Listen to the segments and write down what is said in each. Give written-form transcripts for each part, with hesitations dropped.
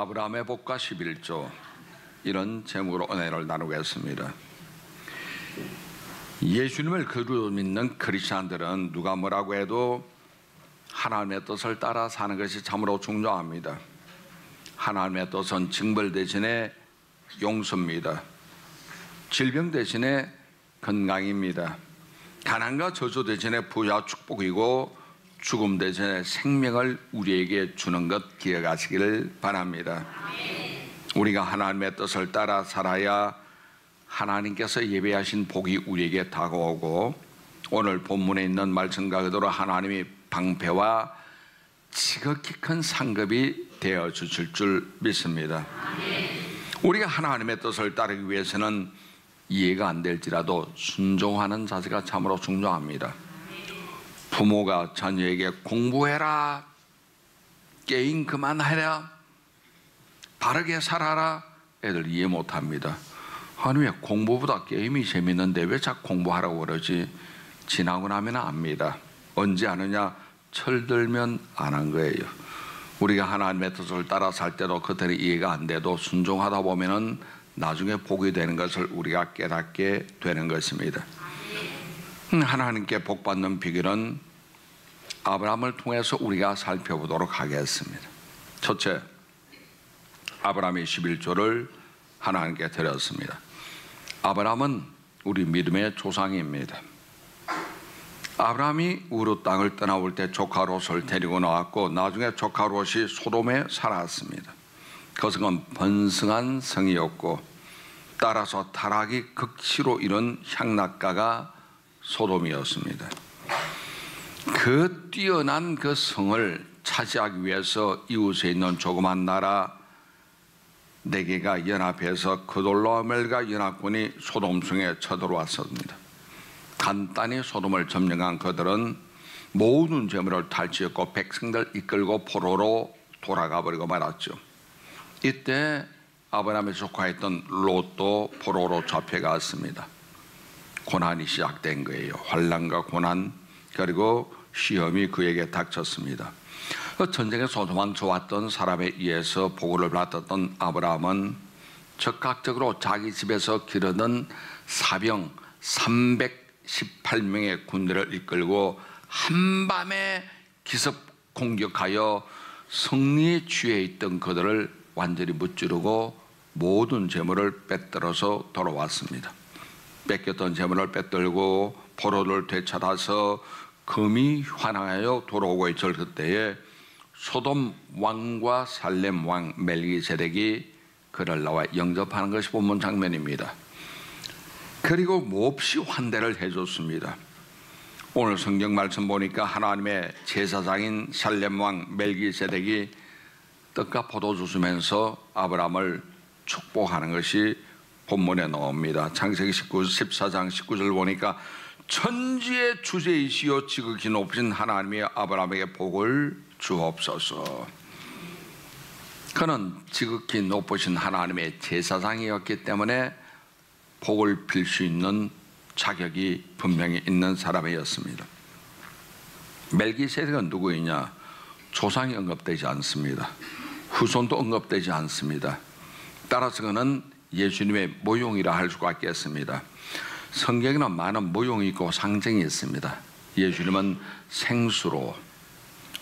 아브라함의 복과 11조, 이런 제목으로 은혜를 나누겠습니다. 예수님을 그리로 믿는 크리스찬들은 누가 뭐라고 해도 하나님의 뜻을 따라 사는 것이 참으로 중요합니다. 하나님의 뜻은 징벌 대신에 용서입니다. 질병 대신에 건강입니다. 가난과 저주 대신에 부와 축복이고, 죽음 대신에 생명을 우리에게 주는 것 기억하시기를 바랍니다. 우리가 하나님의 뜻을 따라 살아야 하나님께서 예배하신 복이 우리에게 다가오고, 오늘 본문에 있는 말씀과 그대로 하나님이 방패와 지극히 큰 상급이 되어 주실 줄 믿습니다. 우리가 하나님의 뜻을 따르기 위해서는 이해가 안 될지라도 순종하는 자세가 참으로 중요합니다. 부모가 자녀에게 공부해라, 게임 그만해라, 바르게 살아라, 애들 이해 못합니다. 아니, 왜 공부보다 게임이 재밌는데 왜 자꾸 공부하라고 그러지? 지나고 나면 압니다. 언제 아느냐? 철들면 안 한 거예요. 우리가 하나님의 뜻을 따라 살 때도 그들이 이해가 안 돼도 순종하다 보면은 나중에 복이 되는 것을 우리가 깨닫게 되는 것입니다. 하나님께 복받는 비결은 아브라함을 통해서 우리가 살펴보도록 하겠습니다. 첫째, 아브라함의 11조를 하나님께 드렸습니다. 아브라함은 우리 믿음의 조상입니다. 아브라함이 우르 땅을 떠나올 때 조카 롯을 데리고 나왔고, 나중에 조카 롯이 소돔에 살았습니다. 그것은 번성한 성이었고, 따라서 타락이 극치로 이른 향락가가 소돔이었습니다. 그 뛰어난 그 성을 차지하기 위해서 이웃에 있는 조그만 나라 4개가 연합해서 그돌라오멜과 연합군이 소돔성에 쳐들어왔습니다. 간단히 소돔을 점령한 그들은 모든 재물을 탈취했고 백성들 이끌고 포로로 돌아가 버리고 말았죠. 이때 아브라함의 조카였던 롯도 포로로 잡혀갔습니다. 고난이 시작된 거예요. 환난과 고난, 그리고 시험이 그에게 닥쳤습니다. 전쟁에서 도망쳐왔던 사람에 의해서 보고를 받았던 아브라함은 적극적으로 자기 집에서 기르던 사병 318명의 군대를 이끌고 한밤에 기습 공격하여 승리에 취해 있던 그들을 완전히 무찌르고 모든 재물을 빼들어서 돌아왔습니다. 뺏겼던 재물을 빼들고 포로를 되찾아서 금이 환항하여 돌아오고 있을 그때에 소돔 왕과 살렘 왕 멜기세덱이 그를 나와 영접하는 것이 본문 장면입니다. 그리고 몹시 환대를 해줬습니다. 오늘 성경 말씀 보니까 하나님의 제사장인 살렘 왕 멜기세덱이 떡과 포도주 주면서 아브라함을 축복하는 것이 본문에 나옵니다. 창세기 14장 19절 보니까 천지의 주제이시여 지극히 높으신 하나님이 아브라함에게 복을 주옵소서. 그는 지극히 높으신 하나님의 제사장이었기 때문에 복을 빌 수 있는 자격이 분명히 있는 사람이었습니다. 멜기세덱은 누구이냐? 조상이 언급되지 않습니다. 후손도 언급되지 않습니다. 따라서 그는 예수님의 모형이라 할 수가 있겠습니다. 성경에는 많은 모형이 있고 상징이 있습니다. 예수님은 생수로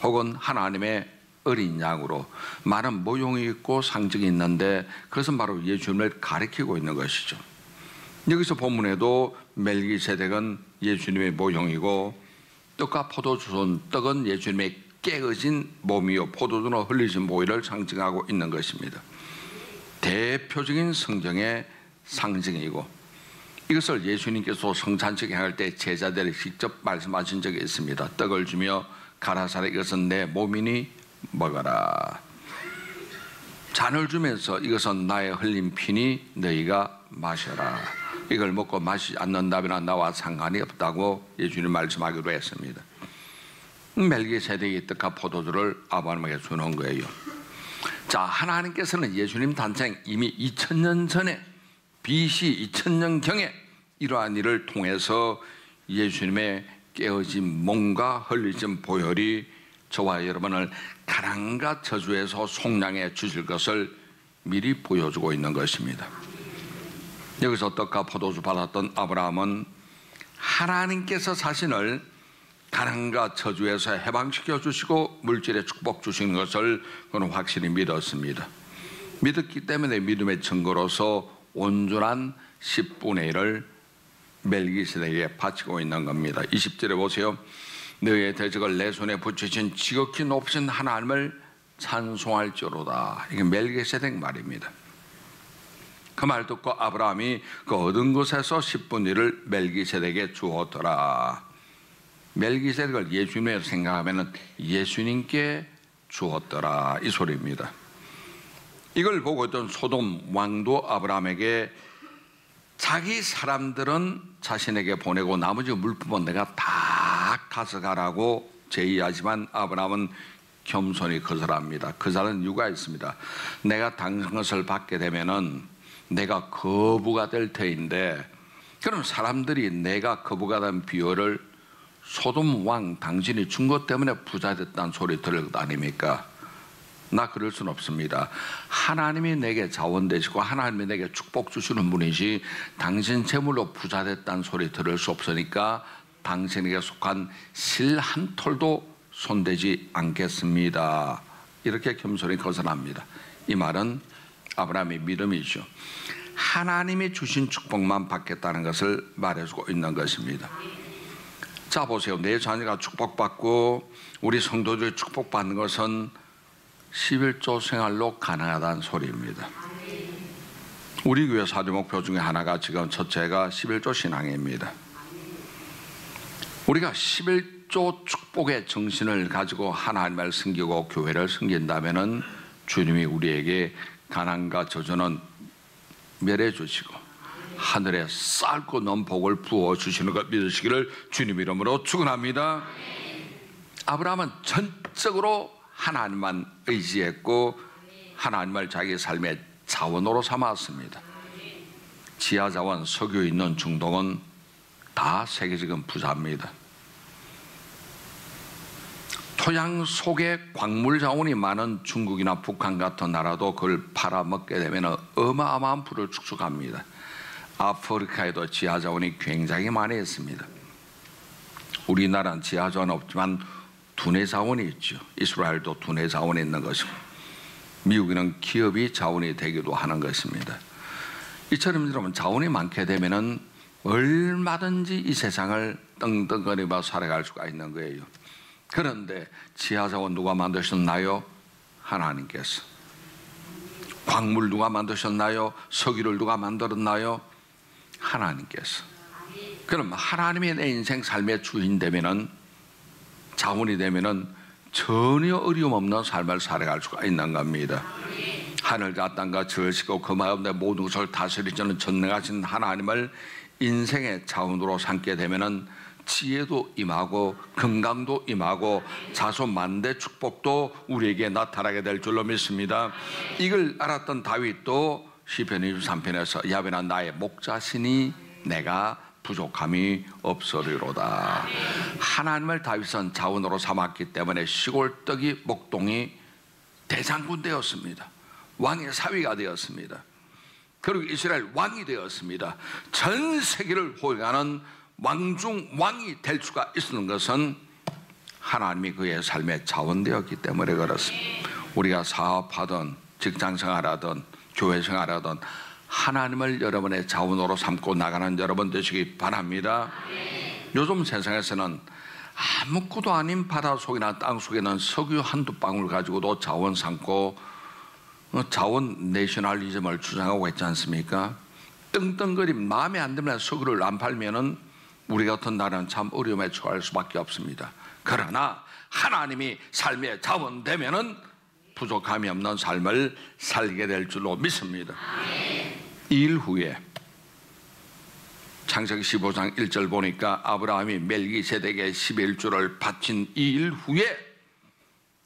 혹은 하나님의 어린 양으로 많은 모형이 있고 상징이 있는데, 그것은 바로 예수님을 가리키고 있는 것이죠. 여기서 본문에도 멜기세덱은 예수님의 모형이고, 떡과 포도주는 떡은 예수님의 깨어진 몸이요 포도주는 흘리신 보혈을 상징하고 있는 것입니다. 대표적인 성경의 상징이고, 이것을 예수님께서 성찬식 행할 때 제자들에게 직접 말씀하신 적이 있습니다. 떡을 주며 가라사대 이것은 내 몸이니 먹어라. 잔을 주면서 이것은 나의 흘린 피니 너희가 마셔라. 이걸 먹고 마시지 않는다면 나와 상관이 없다고 예수님 말씀하기로 했습니다. 멜기세덱이 떡과 포도주를 아브라함에게 주는 거예요. 자, 하나님께서는 예수님 탄생 이미 2000년 전에 BC 2000년경에 이러한 일을 통해서 예수님의 깨어진 몸과 흘리신 보혈이 저와 여러분을 가난과 저주에서 속량해 주실 것을 미리 보여주고 있는 것입니다. 여기서 떡과 포도주 받았던 아브라함은 하나님께서 자신을 가난과 저주에서 해방시켜 주시고 물질의 축복 주시는 것을 그는 확실히 믿었습니다. 믿었기 때문에 믿음의 증거로서 온전한 10분의 1을 멜기세덱에게 바치고 있는 겁니다. 20절에 보세요. 너의 대적을 내 손에 붙이신 지극히 높으신 하나님을 찬송할지로다. 이게 멜기세덱 말입니다. 그 말 듣고 아브라함이 그 얻은 것에서 10분의 1을 멜기세덱에게 주었더라. 멜기세덱을 예수님으로 생각하면 예수님께 주었더라 이 소리입니다. 이걸 보고 있던 소돔 왕도 아브라함에게 자기 사람들은 자신에게 보내고 나머지 물품은 내가 다 가져가라고 제의하지만 아브라함은 겸손히 거절합니다. 거절하는 이유가 있습니다. 내가 당신 것을 받게 되면은 내가 거부가 될 터인데, 그럼 사람들이 내가 거부가 된 비유를 소돔 왕 당신이 준 것 때문에 부자 됐다는 소리 들을 것 아닙니까? 나 그럴 수는 없습니다. 하나님이 내게 자원 되시고 하나님이 내게 축복 주시는 분이지 당신 재물로 부자 됐다는 소리 들을 수 없으니까 당신에게 속한 실 한 톨도 손대지 않겠습니다. 이렇게 겸손히 거절합니다. 이 말은 아브라함의 믿음이죠. 하나님이 주신 축복만 받겠다는 것을 말해주고 있는 것입니다. 자 보세요. 내 자녀가 축복받고 우리 성도들이 축복받는 것은 11조 생활로 가능하다는 소리입니다. 우리 교회 사주 목표 중에 하나가 지금 첫째가 11조 신앙입니다. 우리가 11조 축복의 정신을 가지고 하나님을 섬기고 교회를 섬긴다면 주님이 우리에게 가난과 저주는 멸해 주시고 하늘에 쌀고 넘 복을 부어 주시는 것 믿으시기를 주님 이름으로 축원합니다. 아브라함은 전적으로 하나님만 의지했고 하나님을 자기 삶의 자원으로 삼았습니다. 지하자원, 석유 있는 중동은 다 세계적인 부자입니다. 토양 속에 광물 자원이 많은 중국이나 북한 같은 나라도 그걸 팔아먹게 되면 어마어마한 부를 축적합니다. 아프리카에도 지하자원이 굉장히 많이 있습니다. 우리나라는 지하자원 없지만 두뇌 자원이 있죠. 이스라엘도 두뇌 자원이 있는 것이고 미국에는 기업이 자원이 되기도 하는 것입니다. 이처럼 여러분 자원이 많게 되면은 얼마든지 이 세상을 떵떵거리며 살아갈 수가 있는 거예요. 그런데 지하자원 누가 만드셨나요? 하나님께서. 광물 누가 만드셨나요? 석유를 누가 만들었나요? 하나님께서. 그럼 하나님이 내 인생 삶의 주인 되면은 자원이 되면은 전혀 어려움 없는 삶을 살아갈 수가 있는 겁니다. 하늘과 땅과 저시고 그 마음에 모든 것을 다스리시는 전능하신 하나님을 인생의 자원으로 삼게 되면은 지혜도 임하고 건강도 임하고 자손만대 축복도 우리에게 나타나게 될 줄로 믿습니다. 이걸 알았던 다윗도 시편 23편에서 야훼나 나의 목자시니 내가 부족함이 없으리로다. 하나님을 다윗은 자원으로 삼았기 때문에 시골떡이 목동이 대장군 되었습니다. 왕의 사위가 되었습니다. 그리고 이스라엘 왕이 되었습니다. 전 세계를 호행하는 왕중 왕이 될 수가 있는 것은 하나님이 그의 삶에 자원되었기 때문에 그렇습니다. 우리가 사업하든 직장생활하든 교회생활하든 하나님을 여러분의 자원으로 삼고 나가는 여러분 되시기 바랍니다. 요즘 세상에서는 아무것도 아닌 바다 속이나 땅 속에는 석유 한두 방울 가지고도 자원 삼고 자원 내셔널리즘을 주장하고 있지 않습니까? 떵떵거림 마음에 안 들면 석유를 안 팔면은 우리 같은 나라는 참 어려움에 처할 수밖에 없습니다. 그러나 하나님이 삶의 자원 되면은 부족함이 없는 삶을 살게 될 줄로 믿습니다. 이 일 후에 창세기 15장 1절 보니까 아브라함이 멜기세덱에 11조를 바친 이 일 후에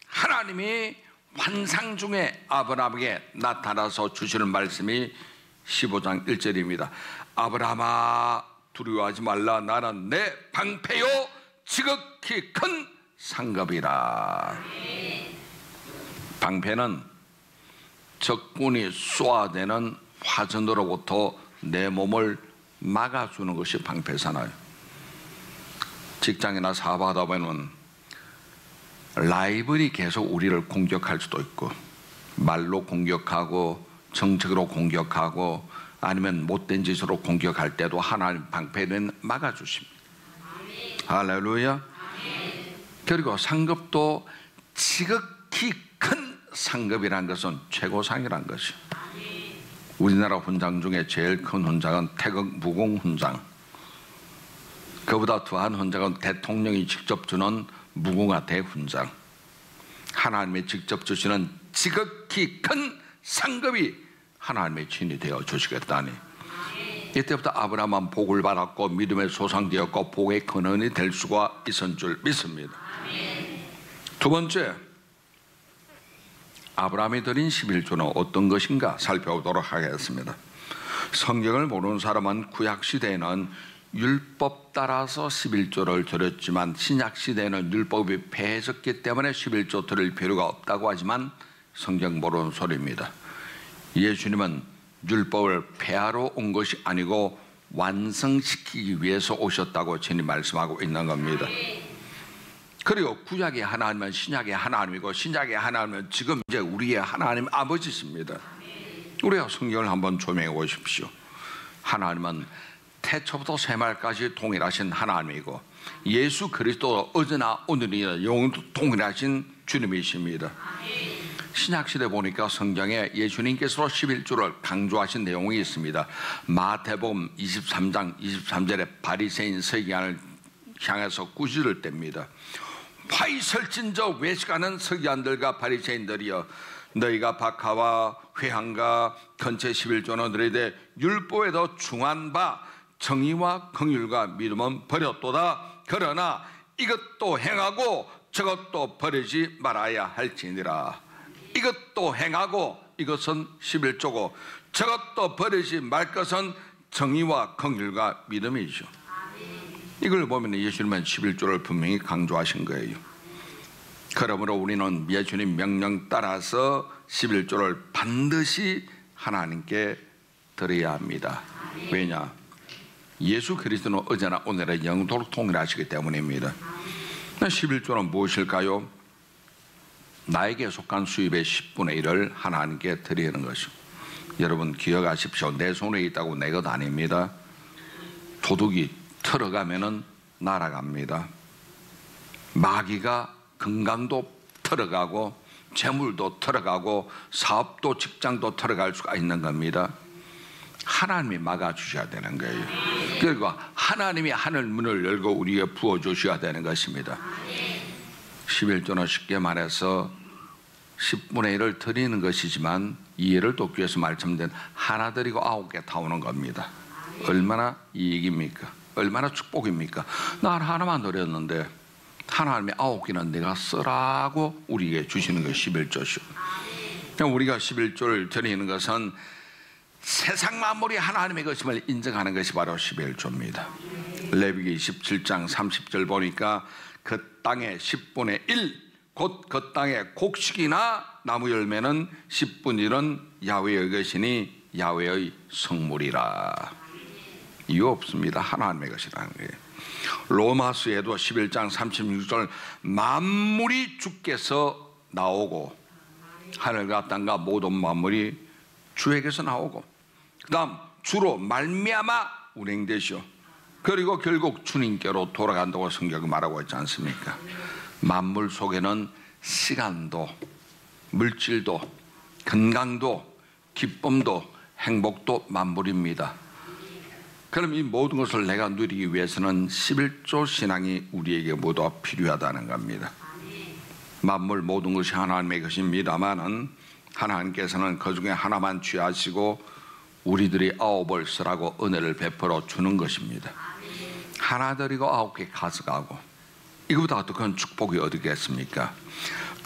하나님이 환상 중에 아브라함에게 나타나서 주시는 말씀이 15장 1절입니다. 아브라함아 두려워하지 말라. 나는 내 방패요 지극히 큰 상급이라. 방패는 적군이 쏘아대는 화전으로부터 내 몸을 막아주는 것이 방패잖아요. 직장이나 사업하다 보면 라이벌이 계속 우리를 공격할 수도 있고, 말로 공격하고 정책으로 공격하고 아니면 못된 짓으로 공격할 때도 하나님 방패는 막아주십니다. 할렐루야. 그리고 상급도 지극히 큰 상급이라는 것은 최고상이라는 것이요. 우리나라 훈장 중에 제일 큰 훈장은 태극 무공 훈장. 그보다 더한 훈장은 대통령이 직접 주는 무궁화 대훈장. 하나님이 직접 주시는 지극히 큰 상급이 하나님의 친히 되어 주시겠다니. 이때부터 아브라함은 복을 받았고 믿음의 소상되었고 복의 근원이 될 수가 있은 줄 믿습니다. 두 번째, 아브라함이 드린 11조는 어떤 것인가 살펴보도록 하겠습니다. 성경을 모르는 사람은 구약시대에는 율법 따라서 11조를 드렸지만 신약시대에는 율법이 폐해졌기 때문에 11조 드릴 필요가 없다고 하지만 성경 모르는 소리입니다. 예수님은 율법을 폐하러 온 것이 아니고 완성시키기 위해서 오셨다고 주님 말씀하고 있는 겁니다. 그리고 구약의 하나님은 신약의 하나님이고 신약의 하나님은 지금 이제 우리의 하나님 아버지십니다. 우리가 성경을 한번 조명해 보십시오. 하나님은 태초부터 새말까지 동일하신 하나님이고 예수 그리스도 어제나 오늘이나 영원토 동일하신 주님이십니다. 신약시대 보니까 성경에 예수님께서 11조를 강조하신 내용이 있습니다. 마태복음 23장 23절에 바리새인 서기관을 향해서 꾸짖을 때입니다. 화이설진저 외식하는 서기관들과 바리새인들이여, 너희가 박하와 회향과 건체 11조는 너희들 율법에 더 중한 바 정의와 긍휼과 믿음은 버렸도다. 그러나 이것도 행하고 저것도 버리지 말아야 할지니라. 이것도 행하고 이것은 11조고 저것도 버리지 말 것은 정의와 긍휼과 믿음이죠. 이걸 보면 예수님은 11조를 분명히 강조하신 거예요. 그러므로 우리는 예수님 명령 따라서 11조를 반드시 하나님께 드려야 합니다. 왜냐? 예수 그리스도는 어제나 오늘은 영원토록 동일하시기 때문입니다. 11조는 무엇일까요? 나에게 속한 수입의 10분의 1을 하나님께 드리는 것이죠. 여러분 기억하십시오. 내 손에 있다고 내 것 아닙니다. 도둑이 털어가면은 날아갑니다. 마귀가 건강도 털어가고 재물도 털어가고 사업도 직장도 털어갈 수가 있는 겁니다. 하나님이 막아주셔야 되는 거예요. 그리고 하나님이 하늘 문을 열고 우리에게 부어주셔야 되는 것입니다. 11조는 쉽게 말해서 10분의 1을 드리는 것이지만 이해를 돕기 위해서 말씀드린 하나 드리고 9개 타오는 겁니다. 얼마나 이익입니까? 얼마나 축복입니까? 나 하나만 드렸는데 하나님이 9개는 내가 쓰라고 우리에게 주시는 것이 11조죠. 우리가 11조를 드리는 것은 세상 만물이 하나님의 것임을 인정하는 것이 바로 11조입니다. 레위기 27장 30절 보니까 그 땅의 10분의 1 곧 그 땅의 곡식이나 나무 열매는 10분의 1은 야훼의 것이니 야훼의 성물이라. 이유 없습니다. 하나님의 것이라는 거예요. 로마서에도 11장 36절 만물이 주께서 나오고 하늘과 땅과 모든 만물이 주에게서 나오고 그 다음 주로 말미암아 운행되시오. 그리고 결국 주님께로 돌아간다고 성경이 말하고 있지 않습니까? 만물 속에는 시간도 물질도 건강도 기쁨도 행복도 만물입니다. 그럼 이 모든 것을 내가 누리기 위해서는 11조 신앙이 우리에게 모두 필요하다는 겁니다. 만물 모든 것이 하나님의 것입니다마는 하나님께서는 그 중에 하나만 취하시고 우리들이 9을 쓰라고 은혜를 베풀어 주는 것입니다. 하나 드리고 9개 가져가고 이거보다 더 큰 축복이 어디겠습니까?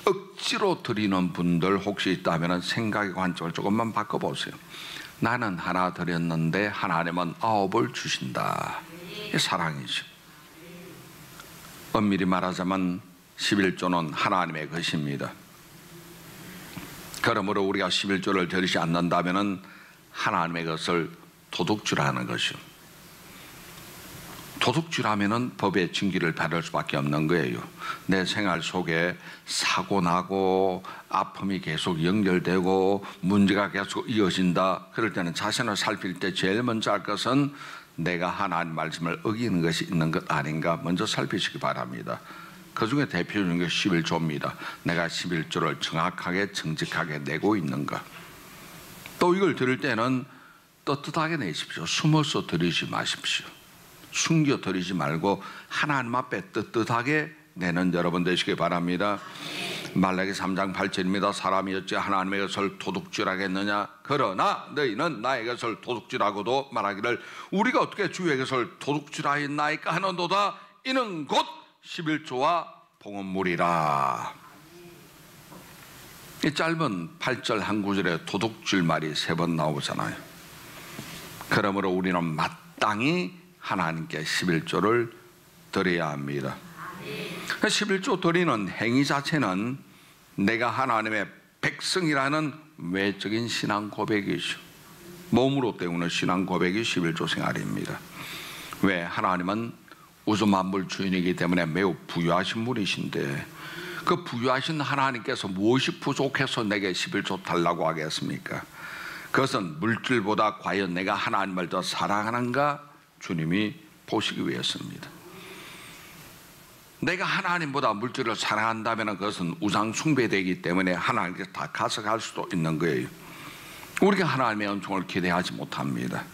억지로 드리는 분들 혹시 있다면 생각의 관점을 조금만 바꿔보세요. 나는 하나 드렸는데 하나님은 9을 주신다. 이게 사랑이죠. 엄밀히 말하자면 11조는 하나님의 것입니다. 그러므로 우리가 11조를 드리지 않는다면 하나님의 것을 도둑질하는 것이요. 도둑질하면 법의 징계를 받을 수밖에 없는 거예요. 내 생활 속에 사고 나고 아픔이 계속 연결되고 문제가 계속 이어진다. 그럴 때는 자신을 살필 때 제일 먼저 할 것은 내가 하나님 말씀을 어기는 것이 있는 것 아닌가 먼저 살피시기 바랍니다. 그 중에 대표적인 게 11조입니다. 내가 11조를 정확하게 정직하게 내고 있는가. 또 이걸 드릴 때는 떳떳하게 내십시오. 숨어서 드리지 마십시오. 숨겨 드리지 말고 하나님 앞에 떳떳하게 내는 여러분 되시기 바랍니다. 말라기 3장 8절입니다. 사람이 어찌 하나님의 것을 도둑질하겠느냐. 그러나 너희는 나의 것을 도둑질하고도 말하기를 우리가 어떻게 주의 것을 도둑질하였나이까 하는도다. 이는 곧 11조와 봉헌물이라. 이 짧은 8절 한 구절에 도둑질 말이 3번 나오잖아요. 그러므로 우리는 마땅히 하나님께 11조를 드려야 합니다. 11조 드리는 행위 자체는 내가 하나님의 백성이라는 외적인 신앙 고백이죠. 몸으로 때우는 신앙 고백이 11조 생활입니다. 왜? 하나님은 우주 만물 주인이기 때문에 매우 부유하신 분이신데 그 부유하신 하나님께서 무엇이 부족해서 내게 11조 달라고 하겠습니까? 그것은 물질보다 과연 내가 하나님을 더 사랑하는가 주님이 보시기 위해서입니다. 내가 하나님보다 물질을 사랑한다면 그것은 우상 숭배되기 때문에 하나님께 다 가져갈 수도 있는 거예요. 우리가 하나님의 은총을 기대하지 못합니다.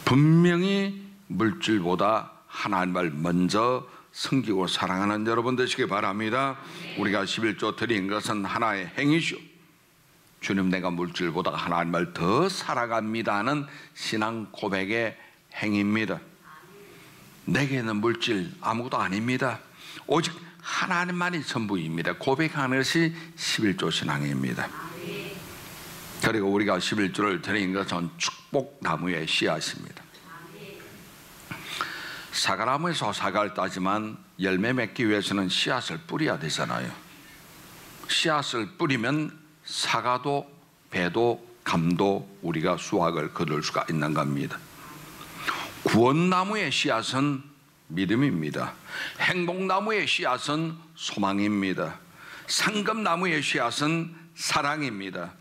분명히 물질보다 하나님을 먼저 섬기고 사랑하는 여러분 되시기 바랍니다. 우리가 11조 드린 것은 하나의 행위죠. 주님, 내가 물질보다 하나님을 더 사랑합니다 하는 신앙 고백의 행위입니다. 내게는 물질 아무것도 아닙니다. 오직 하나님만이 전부입니다. 고백하는 것이 11조 신앙입니다. 그리고 우리가 11조를 드린 것은 축복나무의 씨앗입니다. 사과나무에서 사과를 따지만 열매 맺기 위해서는 씨앗을 뿌려야 되잖아요. 씨앗을 뿌리면 사과도 배도 감도 우리가 수확을 거둘 수가 있는 겁니다. 구원나무의 씨앗은 믿음입니다. 행복나무의 씨앗은 소망입니다. 상급나무의 씨앗은 사랑입니다.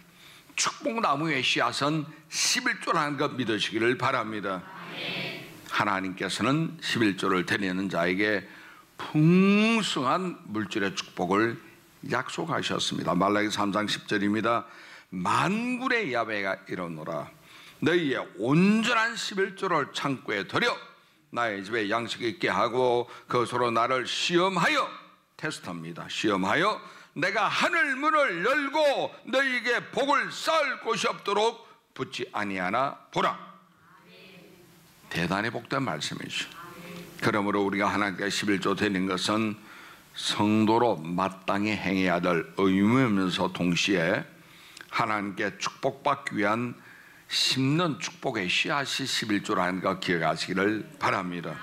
축복나무의 씨앗은 11조라는 것 믿으시기를 바랍니다. 하나님께서는 11조를 드리는 자에게 풍성한 물질의 축복을 약속하셨습니다. 말라기 3장 10절입니다. 만군의 야훼가 이르노라. 너희의 온전한 11조를 창고에 들여 나의 집에 양식 있게 하고 그것으로 나를 시험하여, 테스트합니다. 시험하여 내가 하늘 문을 열고 너희에게 복을 쌓을 곳이 없도록 붙지 아니하나 보라. 대단히 복된 말씀이죠. 그러므로 우리가 하나님께 11조 드리는 것은 성도로 마땅히 행해야 될 의무이면서 동시에 하나님께 축복받기 위한 심는 축복의 씨앗이 11조라는 거 기억하시기를 바랍니다.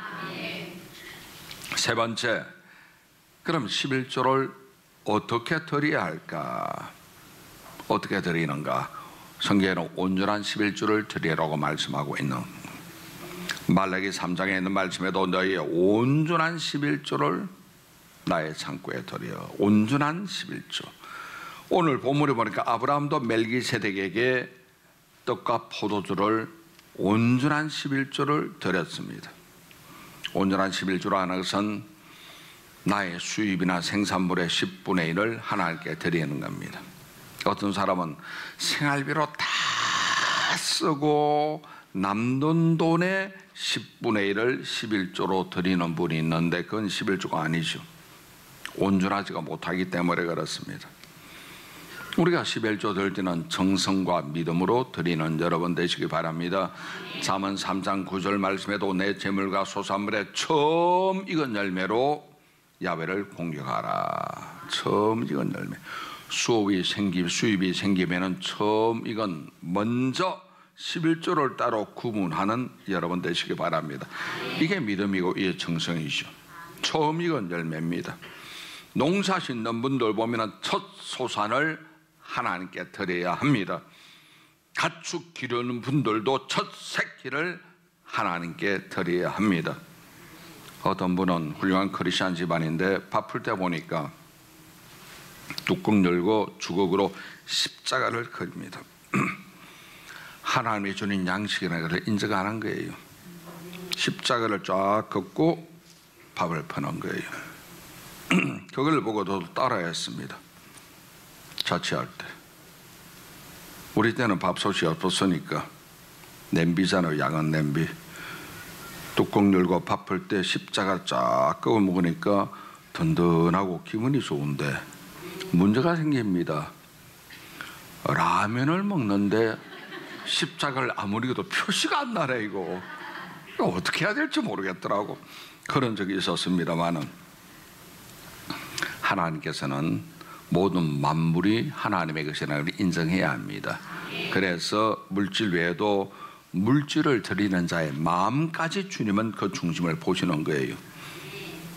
세 번째, 그럼 11조를 어떻게 드려야 할까? 어떻게 드리는가? 성경에는 온전한 11조를 드리라고 말씀하고 있는, 말라기 3장에 있는 말씀에도 너희의 온전한 11조를 나의 창고에 드려. 온전한 11조. 오늘 본문에 보니까 아브라함도 멜기세덱에게 떡과 포도주를 온전한 11조를 드렸습니다. 온전한 11조라는 것은 나의 수입이나 생산물의 10분의 1을 하나님께 드리는 겁니다. 어떤 사람은 생활비로 다 쓰고 남는 돈의 10분의 1을 11조로 드리는 분이 있는데 그건 11조가 아니죠. 온전하지가 못하기 때문에 그렇습니다. 우리가 11조 드릴 때는 정성과 믿음으로 드리는 여러분 되시기 바랍니다. 잠언 3장 9절 말씀에도 내 재물과 소산물의 처음 익은 열매로 야훼를 공경하라. 처음 익은 열매. 수입이 생기면은 처음 익은 먼저 11조를 따로 구분하는 여러분 되시기 바랍니다. 이게 믿음이고 이게 정성이죠. 처음 익은 열매입니다. 농사 짓는 분들 보면 첫 소산을 하나님께 드려야 합니다. 가축 기르는 분들도 첫 새끼를 하나님께 드려야 합니다. 어떤 분은 훌륭한 크리스찬 집안인데 바쁠 때 보니까 뚜껑 열고 주걱으로 십자가를 그립니다. 하나님이 주는 양식이라는 것을 인정 안 한 거예요. 십자가를 쫙 긋고 밥을 퍼는 거예요. 그걸 보고 저도 따라했습니다. 자취할 때. 우리 때는 밥솥이 없었으니까 냄비잖아요. 야간 냄비. 뚜껑 열고 밥 풀 때 십자가 쫙 끄고 먹으니까 든든하고 기분이 좋은데 문제가 생깁니다. 라면을 먹는데 십자가를 아무리 해도 표시가 안 나네. 이거 어떻게 해야 될지 모르겠더라고. 그런 적이 있었습니다만은 하나님께서는 모든 만물이 하나님의 것이라는 걸 인정해야 합니다. 그래서 물질 외에도 물질을 드리는 자의 마음까지 주님은 그 중심을 보시는 거예요.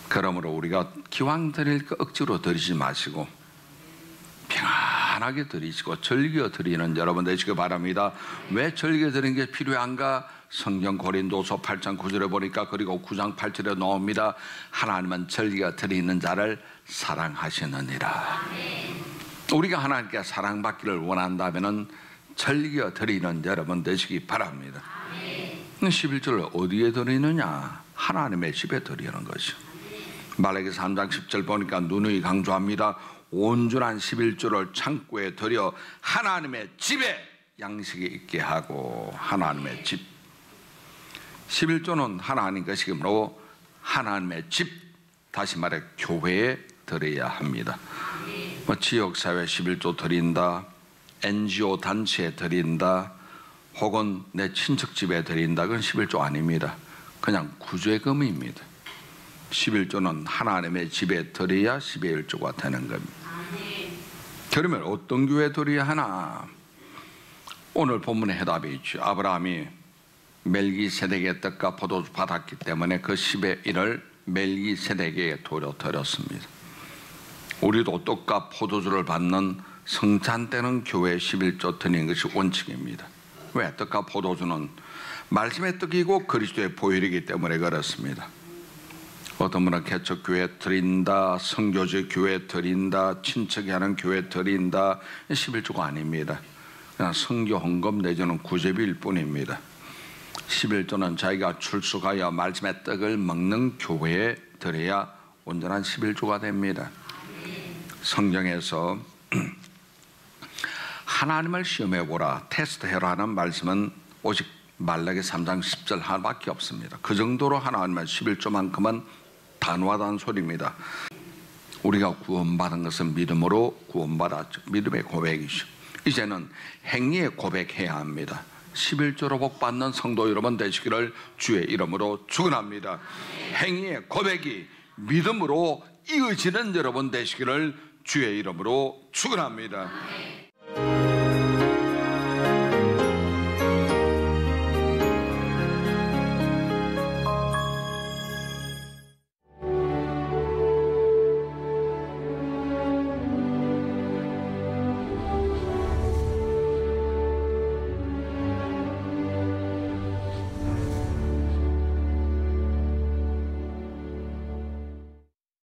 그러므로 우리가 기왕 드릴 거 억지로 드리지 마시고 평안하게 드리시고 즐겨 드리는 여러분 되시기 바랍니다. 왜 즐겨 드리는 게 필요한가? 성경 고린도서 8장 9절에 보니까, 그리고 9장 8절에 나옵니다. 하나님은 즐겨 드리는 자를 사랑하시느니라. 우리가 하나님께 사랑받기를 원한다면 즐겨 드리는 여러분 되시기 바랍니다. 11절을 어디에 드리느냐? 하나님의 집에 드리는 것이죠. 말라기 3장 10절 보니까 누누이 강조합니다. 온전한 11조를 창고에 들여 하나님의 집에 양식이 있게 하고. 하나님의 집. 11조는 하나님 것이므로 하나님의 집, 다시 말해 교회에 드려야 합니다. 지역사회 11조 드린다, NGO 단체에 드린다, 혹은 내 친척집에 드린다, 그건 11조 아닙니다. 그냥 구제금입니다. 11조는 하나님의 집에 드려야 12의 1조가 되는 겁니다. 그러면 어떤 교회에 드려야 하나? 오늘 본문의 해답이 있죠. 아브라함이 멜기세덱의 떡과 포도주 받았기 때문에 그 10의 1을 멜기세덱에게 드렸습니다. 우리도 떡과 포도주를 받는 성찬 때는 교회에 11조 드리는 것이 원칙입니다. 왜? 떡과 포도주는 말씀의 떡이고 그리스도의 보혈이기 때문에 그렇습니다. 어떤 분은 개척교회 드린다, 선교제 교회 드린다, 친척이 하는 교회 드린다, 11조가 아닙니다. 그냥 선교 헌금 내지는 구제비일 뿐입니다. 11조는 자기가 출석하여 말씀의 떡을 먹는 교회에 드려야 온전한 11조가 됩니다. 성경에서 하나님을 시험해보라, 테스트해라 하는 말씀은 오직 말라기 3장 10절 하나밖에 없습니다. 그 정도로 하나님의 11조만큼은 단호하다는 소리입니다. 우리가 구원받은 것은 믿음으로 구원받았죠. 믿음의 고백이죠. 이제는 행위의 고백해야 합니다. 11조로 복받는 성도 여러분 되시기를 주의 이름으로 축원합니다. 행위의 고백이 믿음으로 이어지는 여러분 되시기를 주의 이름으로 축원합니다.